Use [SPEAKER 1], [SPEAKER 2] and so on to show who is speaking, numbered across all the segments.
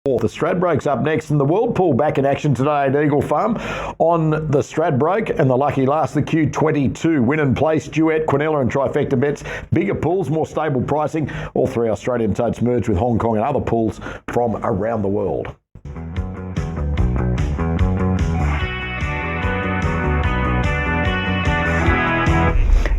[SPEAKER 1] The Stradbroke's up next, and the World Pool back in action today at Eagle Farm on the Stradbroke and the Lucky Last, the Q22. Win and place, duet, Quinella and trifecta bets. Bigger pools, more stable pricing. All three Australian totes merged with Hong Kong and other pools from around the world.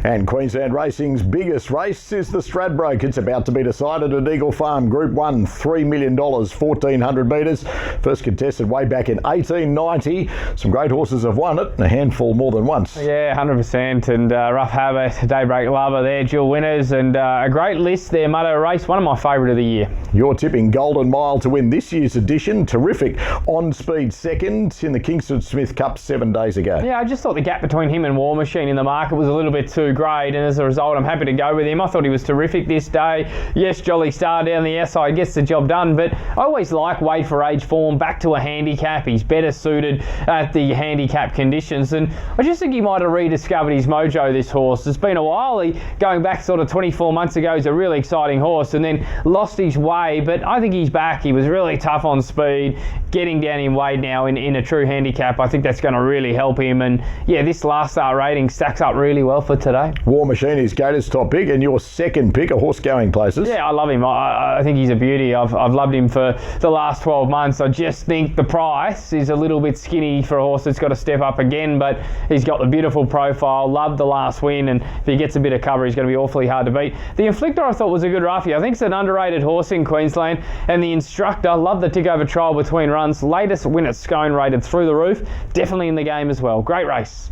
[SPEAKER 1] And Queensland Racing's biggest race is the Stradbroke. It's about to be decided at Eagle Farm. Group 1, $3 million, 1,400 metres. First contested way back in 1890. Some great horses have won it, and a handful more than once.
[SPEAKER 2] Yeah, 100%. And Rough Habit, Daybreak Lover, they're dual winners. And a great list there, Muddo Race, one of my favourite of the year.
[SPEAKER 1] You're tipping Golden Mile to win this year's edition. Terrific on-speed second in the Kingston Smith Cup 7 days ago.
[SPEAKER 2] Yeah, I just thought the gap between him and War Machine in the market was a little bit too great, and as a result I'm happy to go with him. I thought he was terrific this day. Yes, Jolly Star down the outside gets the job done, but I always like weight for age form back to a handicap. He's better suited at the handicap conditions, and I just think he might have rediscovered his mojo, this horse. It's been a while. He going back sort of 24 months ago, he's a really exciting horse and then lost his way, but I think he's back. He was really tough on speed, getting down in weight now in a true handicap. I think that's going to really help him, and yeah, this last start rating stacks up really well for today.
[SPEAKER 1] War Machine is Gator's top pick, and your second pick, a horse going places.
[SPEAKER 2] Yeah, I love him. I think he's a beauty. I've loved him for the last 12 months. I just think the price is a little bit skinny for a horse that's got to step up again, but he's got the beautiful profile. Loved the last win, and if he gets a bit of cover, he's going to be awfully hard to beat. The Inflictor I thought was a good roughie. I think it's an underrated horse in Queensland, and the Instructor, loved the tick over trial between runs. Latest win at Scone rated through the roof. Definitely in the game as well. Great race.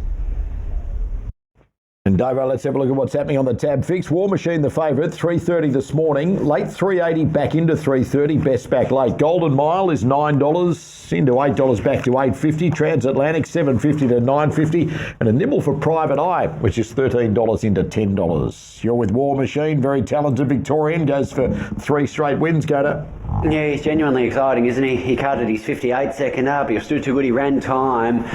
[SPEAKER 1] And Davo, let's have a look at what's happening on the tab fix. War Machine, the favourite, 3.30 this morning. Late 3.80 back into 3.30. Best back late. Golden Mile is $9 into $8 back to $8.50. Transatlantic $7.50 to $9.50. And a nibble for Private Eye, which is $13 into $10. You're with War Machine, very talented Victorian, goes for 3 straight wins, Gator.
[SPEAKER 3] Yeah, he's genuinely exciting, isn't he? He cutted his 58 second up. He was still too good. He ran time,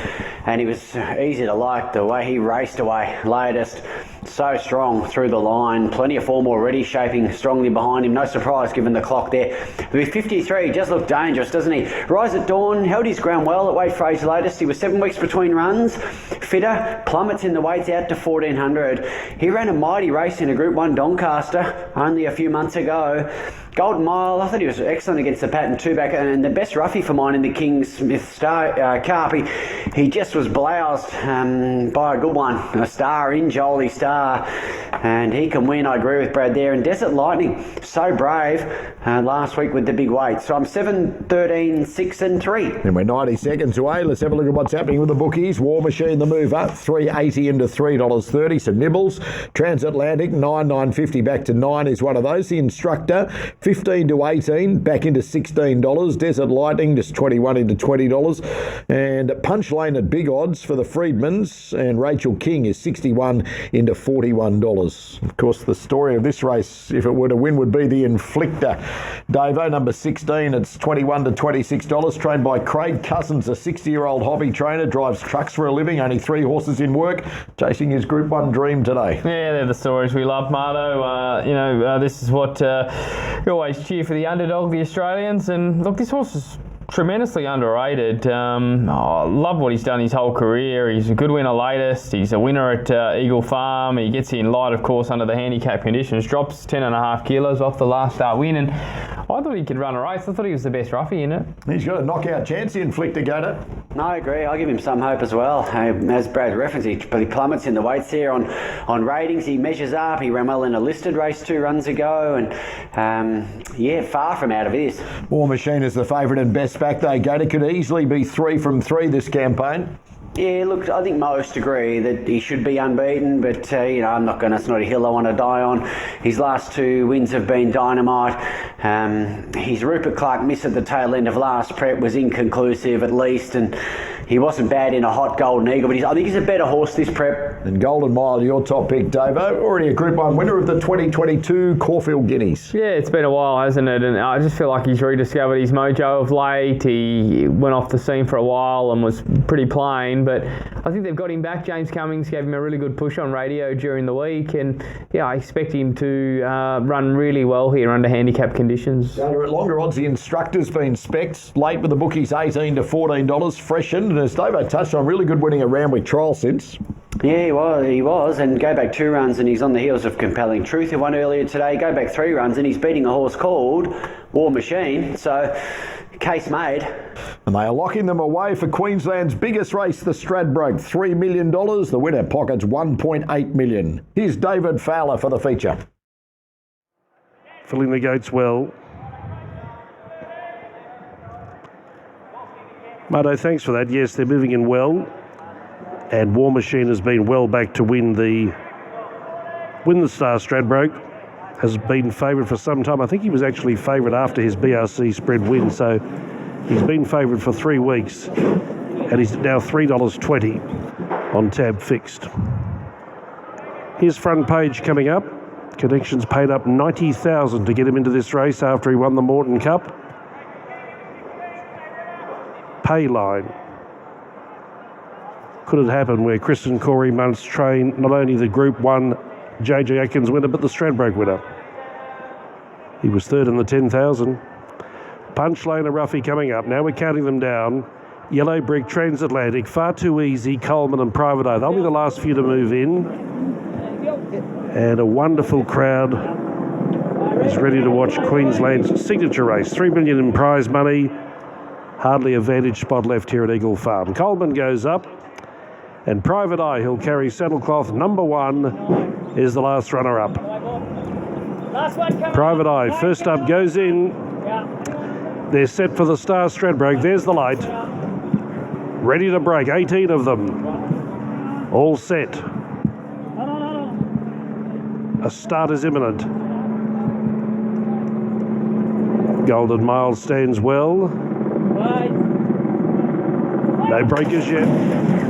[SPEAKER 3] and he was easy to like the way he raced away. Latest, so strong through the line. Plenty of form already, shaping strongly behind him. No surprise given the clock there. With 53, he just looked dangerous, doesn't he? Rise at Dawn held his ground well at weight for age latest. He was 7 weeks between runs. Fitter plummets in the weights out to 1400. He ran a mighty race in a Group 1 Doncaster only a few months ago. Golden Mile, I thought he was excellent against the pattern 2 back, and the best roughie for mine in the King Smith Star Carp. He just was bloused by a good one, a star in Jolie Star, and he can win. I agree with Brad there. And Desert Lightning, so brave last week with the big weight. So I'm 7, 13, 6 and 3.
[SPEAKER 1] And we're 90 seconds away. Let's have a look at what's happening with the bookies. War Machine, the mover, $3.80 into $3.30. Some nibbles. Transatlantic, $9.50 back to $9 is one of those. The Instructor, 15 to 18, back into $16. Desert Lightning, just 21 into $20. And Punch Lane at big odds for the Freedmans. And Rachel King is 61 into $41. Of course, the story of this race, if it were to win, would be the Inflictor. Davo, number 16, it's 21 to $26. Trained by Craig Cousins, a 60-year-old hobby trainer, drives trucks for a living, only 3 horses in work, chasing his Group 1 dream today.
[SPEAKER 2] Yeah, they're the stories we love, Mardo. This is what we always cheer for, the underdog, the Australians. And look, this horse is tremendously underrated. I love what he's done his whole career. He's a good winner latest. He's a winner at Eagle Farm. He gets in light, of course, under the handicap conditions. Drops 10.5 kilos off the last start win, and I thought he could run a race. I thought he was the best roughie in it.
[SPEAKER 1] He's got a knockout chance, the Inflictor, Gator.
[SPEAKER 3] No, I agree. I'll give him some hope as well. As Brad referenced, he plummets in the weights here on ratings. He measures up. He ran well in a listed race 2 runs ago, and yeah, far from out of this. War
[SPEAKER 1] Machine is the favourite and best back though, Gator. Could easily be 3 from 3 this campaign.
[SPEAKER 3] Yeah, look, I think most agree that he should be unbeaten, but, it's not a hill I want to die on. His last 2 wins have been dynamite. His Rupert Clark miss at the tail end of last prep was inconclusive at least, and he wasn't bad in a hot Golden Eagle, but I think he's a better horse this prep.
[SPEAKER 1] And Golden Mile, your top pick, Davo, already a Group 1 winner of the 2022 Caulfield Guineas.
[SPEAKER 2] Yeah, it's been a while, hasn't it? And I just feel like he's rediscovered his mojo of late. He went off the scene for a while and was pretty plain, but I think they've got him back. James Cummings gave him a really good push on radio during the week, and yeah, I expect him to run really well here under handicap conditions.
[SPEAKER 1] At longer odds, the Instructor's been specced late with the bookies $18 to $14, freshened, and as Davo touched on, really good winning around with trial since.
[SPEAKER 3] Yeah, he was, and go back 2 runs and he's on the heels of Compelling Truth, who won earlier today. Go back 3 runs and he's beating a horse called War Machine, so case made.
[SPEAKER 1] And they are locking them away for Queensland's biggest race, the Stradbroke, $3 million. The winner pockets $1.8 million. Here's David Fowler for the feature.
[SPEAKER 4] Filling the gates well. Mardo, thanks for that. Yes, they're moving in well. And War Machine has been well back to win the Star Stradbroke. Has been favoured for some time. I think he was actually favoured after his BRC spread win, so he's been favoured for 3 weeks, and he's now $3.20 on tab fixed. Here's Front Page coming up. Connections paid up $90,000 to get him into this race after he won the Moreton Cup. Payline. Could it happen where Kristen Corey Muntz trained not only the Group 1 JJ Atkins winner, but the Stradbroke winner? He was third in the 10,000. Punch Lane, a roughie coming up. Now we're counting them down. Yellow Brick, Transatlantic, Far Too Easy, Coleman and Private Eye. They'll be the last few to move in. And a wonderful crowd is ready to watch Queensland's signature race. $3 million in prize money. Hardly a vantage spot left here at Eagle Farm. Coleman goes up. And Private Eye, he'll carry saddlecloth number 1, is the last runner-up. Private Eye, first up, goes in. They're set for the Star Stradbroke. There's the light. Ready to break, 18 of them. All set. A start is imminent. Golden Mile stands well. No breakers yet.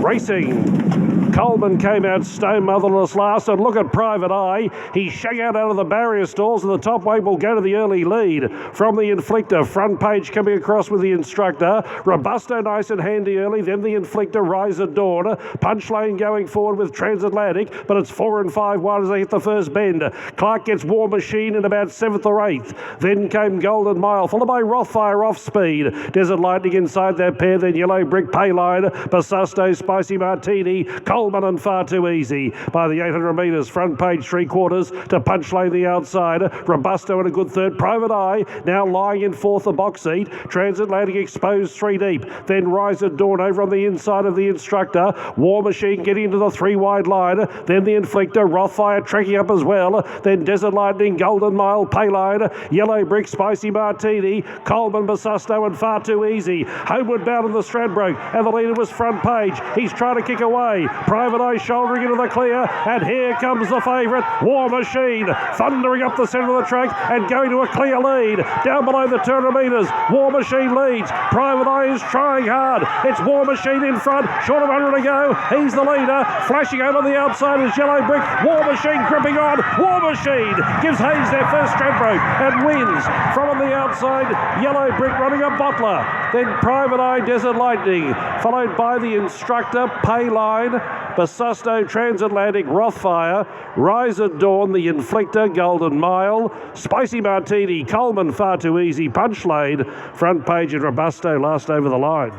[SPEAKER 4] Racing. Coleman came out stone motherless last, and look at Private Eye. He shang out of the barrier stalls, and the top weight will go to the early lead. From the Inflictor, Front Page coming across with the Instructor. Robusto nice and handy early, then the Inflictor, Rise at Dawn. Punch Lane going forward with Transatlantic, but it's 4 and 5 wide as they hit the first bend. Clark gets War Machine in about 7th or 8th. Then came Golden Mile, followed by Rothfire off speed. Desert Lightning inside that pair, then Yellow Brick, Payline, Basusto, Spicy Martini, Coleman and Far Too Easy. By the 800 metres, Front Page 3/4 to Punch Lane the outside. Robusto in a good third. Private Eye now lying in 4th, the box seat. Transatlantic exposed 3 deep. Then Rise at Dawn over on the inside of the Instructor. War Machine getting into the 3 wide line. Then the Inflictor, Rothfire tracking up as well. Then Desert Lightning, Golden Mile, Payline, Yellow Brick, Spicy Martini, Coleman, Basusto and Far Too Easy. Homeward bound in the Stradbroke, and the leader was Front Page. He's trying to kick away. Private Eye shouldering into the clear, and here comes the favourite, War Machine, thundering up the centre of the track and going to a clear lead. Down below the 200 metres, War Machine leads. Private Eye is trying hard. It's War Machine in front, short of 100 to go. He's the leader. Flashing over the outside is Yellow Brick. War Machine gripping on. War Machine gives Hayes their first Stradbroke and wins. From on the outside, Yellow Brick running a bottler. Then Private Eye, Desert Lightning, followed by the Instructor, Payline, Basusto, Transatlantic, Rothfire, Rise at Dawn, the Inflictor, Golden Mile, Spicy Martini, Coleman, Far Too Easy, Punch Lane, Front Page and Robusto last over the line.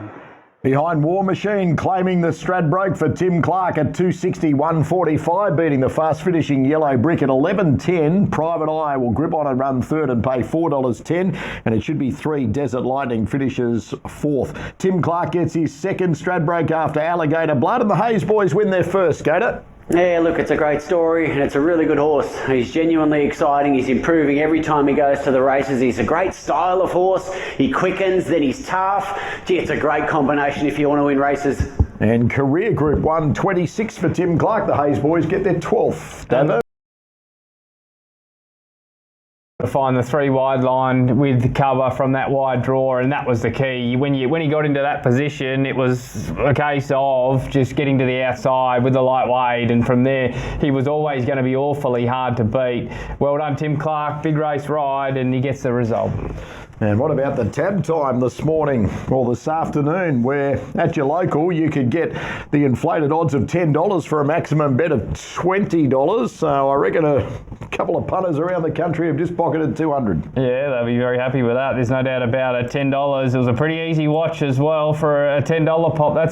[SPEAKER 1] Behind War Machine, claiming the Stradbroke for Tim Clark at 261.45, beating the fast finishing Yellow Brick at 11.10. Private Eye will grip on and run third and pay $4.10, and it should be 3. Desert Lightning finishes 4th. Tim Clark gets his second Stradbroke after Alligator Blood, and the Hayes boys win their first, Gator.
[SPEAKER 3] Yeah, look, it's a great story and it's a really good horse. He's genuinely exciting. He's improving every time he goes to the races. He's a great style of horse. He quickens, then he's tough. Gee, it's a great combination if you want to win races.
[SPEAKER 1] And Career Group 1, 26 for Tim Clark. The Hayes boys get their 12th. Davo?
[SPEAKER 2] To find the 3 wide line with cover from that wide draw, and that was the key. When he got into that position, it was a case of just getting to the outside with the lightweight, and from there he was always going to be awfully hard to beat. Well done, Tim Clark. Big race ride, and he gets the result.
[SPEAKER 1] And what about the tab time this morning or this afternoon, where at your local you could get the inflated odds of $10 for a maximum bet of $20. So I reckon a couple of punters around the country have just pocketed 200.
[SPEAKER 2] Yeah, they'll be very happy with that. There's no doubt about it. $10. It was a pretty easy watch as well for a $10 pop. That's